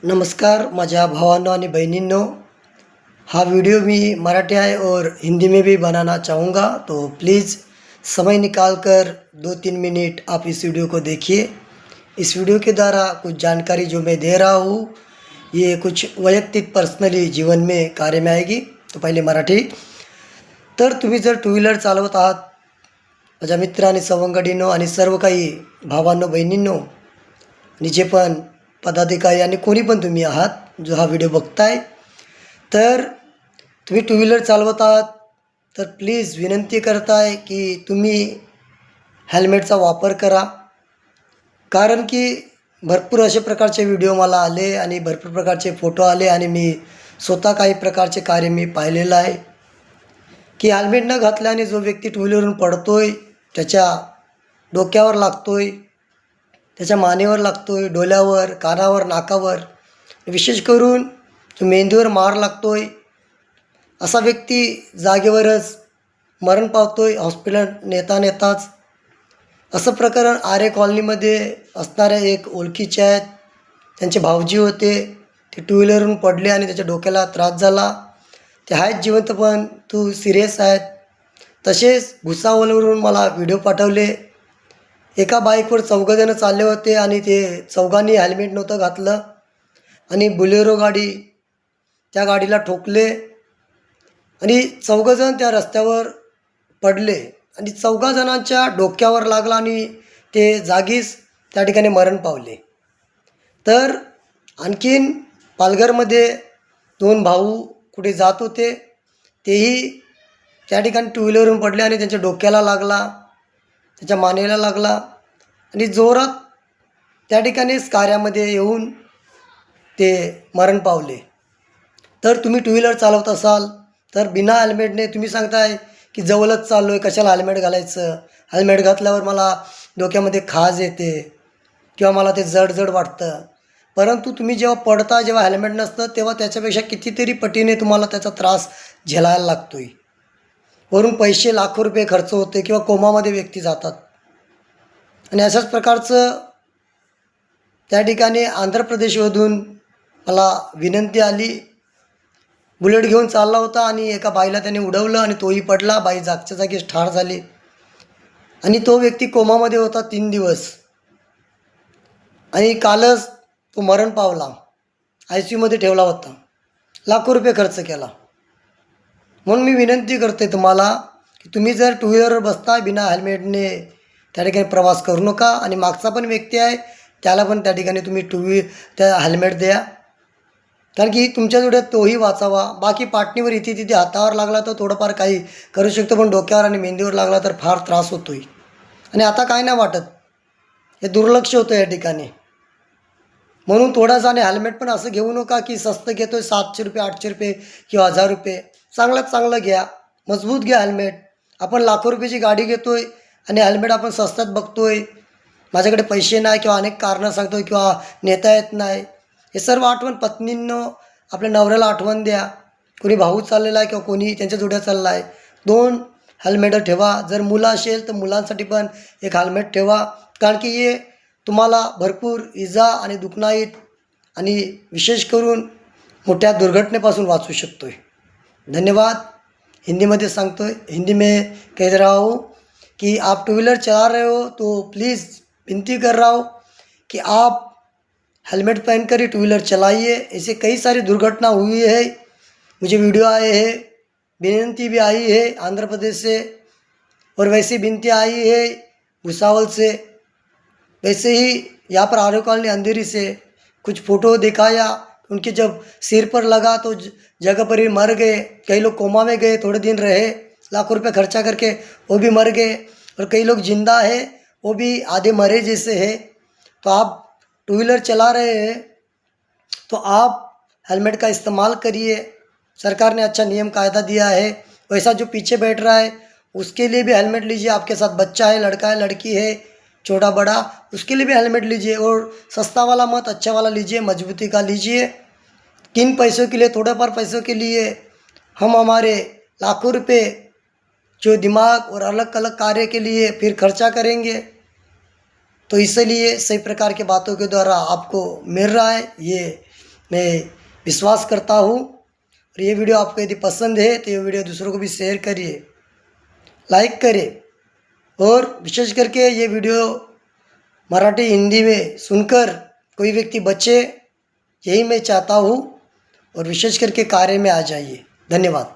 नमस्कार माझ्या भावांनो आणि बहनींनो। हा वीडियो मी मराठी है और हिंदी में भी बनाना चाहूँगा, तो प्लीज़ समय निकाल कर 2-3 मिनट आप इस वीडियो को देखिए। इस वीडियो के द्वारा कुछ जानकारी जो मैं दे रहा हूँ ये कुछ वैयक्तिक पर्सनली जीवन में कार्य में आएगी। तो पहिले मराठी। तर तुम्ही जर टू व्हीलर चालवत आहात, माझ्या मित्र आणि सवंगडींनो आणि सर्व काही भावांनो बहिणींनो आणि जे पण पदाधिकारी आणि कोणी पण तुम्ही आहात जो हा व्हिडिओ बघताय, तर तुम्ही टू व्हीलर चालवत आहात तर प्लीज विनंती करत आहे की तुम्ही हेल्मेटचा वापर करा। कारण की भरपूर असे प्रकारचे व्हिडिओ मला आले आणि भरपूर प्रकारचे फोटो आले आणि मी स्वतः काही प्रकारचे कार्य मी पाहिलेलं आहे की हेल्मेट न घातल्याने जो व्यक्ती टू व्हीलरवरून पडतोय त्याच्या डोक्यावर लागतोय, त्याच्या मानेवर लागतोय, डोल्यावर, कानावर, नाकावर, विशेष करून जो मेंदूवर मार लागतोय, असा व्यक्ती जागेवरच मरण पावतोय हॉस्पिटल नेता नेताच। असं प्रकरण आरे कॉलनीमध्ये असणाऱ्या एक ओळखीचे आहेत, त्यांचे भाऊजी होते, ते टू व्हीलरवरून पडले आणि त्याच्या डोक्याला त्रास झाला। ते आहेत जिवंत पण तू सिरियस आहेत। तसेच भुसावळवरून मला व्हिडिओ पाठवले, एका बाईकवर 4 जण चालले होते आणि ते चौघांनी हेल्मेट नव्हतं घातलं आणि बुलेरो गाडी त्या गाडीला ठोकले आणि 4 जण त्या रस्त्यावर पडले आणि 4 जणांच्या डोक्यावर लागला आणि ते जागीच त्या ठिकाणी मरण पावले। तर आणखीन पालघरमध्ये 2 भाऊ कुठे जात होते, तेही त्या ठिकाणी टू व्हीलरवरून पडले आणि त्यांच्या डोक्याला लागला, त्याच्या मानेला लागला आणि जोरात त्या ठिकाणीच कार्यामध्ये येऊन ते मरण पावले। तर तुम्ही टू व्हीलर चालवत असाल तर बिना हेल्मेटने तुम्ही सांगताय की जवळच चाललो आहे, कशाला हेल्मेट घालायचं, हेल्मेट घातल्यावर मला डोक्यामध्ये खाज येते किंवा मला ते जड जड वाटतं। परंतु तुम्ही जेव्हा पडता, जेव्हा हेल्मेट नसतं, तेव्हा त्याच्यापेक्षा कितीतरी पटीने तुम्हाला त्याचा त्रास झेलायला लागतोय। वरून पैसे लाखो रुपये खर्च होते किंवा कोमामध्ये व्यक्ती जातात। आणि अशाच प्रकारचं त्या ठिकाणी आंध्र प्रदेशमधून मला विनंती आली, बुलेट घेऊन चालला होता आणि एका बाईला त्याने उडवलं आणि तोही पडला, बाई जागच्या जागीच ठार झाली आणि तो व्यक्ती कोमामध्ये होता 3 दिवस आणि कालच तो मरण पावला, ICUमध्ये ठेवला होता, लाखो रुपये खर्च केला। म्हणून मी विनंती करते तुम्हाला की तुम्ही जर टू व्हीलरवर बसता बिना हेल्मेटने त्या ठिकाणी प्रवास करू नका आणि मागचा पण व्यक्ती आहे त्याला पण त्या ठिकाणी तुम्ही त्या हेल्मेट द्या, कारण की तुमच्याजवळ तोही वाचावा। बाकी पाटणीवर इथे तिथे हातावर लागला तर थोडंफार काही करू शकतो, पण डोक्यावर आणि मेंदीवर लागला तर फार त्रास होतोय आणि आता काय नाही वाटत, हे दुर्लक्ष होतं या ठिकाणी। म्हणून थोडासा आणि हेल्मेट पण असं घेऊ नका की स्वस्त घेतोय 700 रुपये 800 रुपये किंवा 1000 रुपये, चांगल्यात चांगलं घ्या, मजबूत घ्या हेल्मेट। आपण लाखो रुपयाची गाडी घेतोय आणि हेल्मेट आपण स्वस्तात बघतोय, माझ्याकडे पैसे नाही किंवा अनेक कारणं सांगतोय किंवा नेता येत नाही, हे सर्व आठवण पत्नींनो आपल्या नवऱ्याला आठवण द्या। कोणी भाऊ चाललेला आहे किंवा कोणी त्यांच्या जोड्या चालला आहे, 2 हेल्मेट ठेवा। जर मुलं असेल तर मुलांसाठी पण एक हेल्मेट ठेवा, कारण की हे तुम्हाला भरपूर इजा आणि दुखनाईत आणि विशेष करून मोठ्या दुर्घटनेपासून वाचू शकतोय। धन्यवाद। हिंदी सांगतोय, हिंदी में कह रहा हूँ कि आप टू व्हीलर चला रहे हो तो प्लीज़ विनती कर रहा हूँ कि आप हेलमेट पहनकर ही टू व्हीलर चलाइए। ऐसे कई सारी दुर्घटना हुई है, मुझे वीडियो आए हैं, विनती भी आई है आंध्र प्रदेश से और वैसे विनती आई है भुसावल से, वैसे ही यहाँ पर आरे कॉलोनी अंधेरी से कुछ फ़ोटो दिखाया, उनके जब सिर पर लगा तो जगह पर ही मर गए। कई लोग कोमा में गए, थोड़े दिन रहे, लाखों रुपये खर्चा करके वो भी मर गए, और कई लोग जिंदा है वो भी आधे मरे जैसे है। तो आप टू व्हीलर चला रहे हैं तो आप हेलमेट का इस्तेमाल करिए। सरकार ने अच्छा नियम कायदा दिया है, वैसा जो पीछे बैठ रहा है उसके लिए भी हेलमेट लीजिए। आपके साथ बच्चा है, लड़का है, लड़की है, छोटा बड़ा, उसके लिए भी हेलमेट लीजिए और सस्ता वाला मत अच्छा वाला लीजिए, मजबूती का लीजिए। किन पैसों के लिए, थोड़े पर पैसों के लिए हम हमारे लाखों रुपए जो दिमाग और अलग अलग कार्य के लिए फिर खर्चा करेंगे। तो इसलिए सही प्रकार के बातों के द्वारा आपको मिल रहा है ये मैं विश्वास करता हूँ। और ये वीडियो आपको यदि पसंद है तो ये वीडियो दूसरों को भी शेयर करिए, लाइक करिए। और विशेष करके ये वीडियो मराठी हिंदी में सुनकर कोई व्यक्ति बचे, यही मैं चाहता हूँ। और विशेष करके कार्य में आ जाइए। धन्यवाद।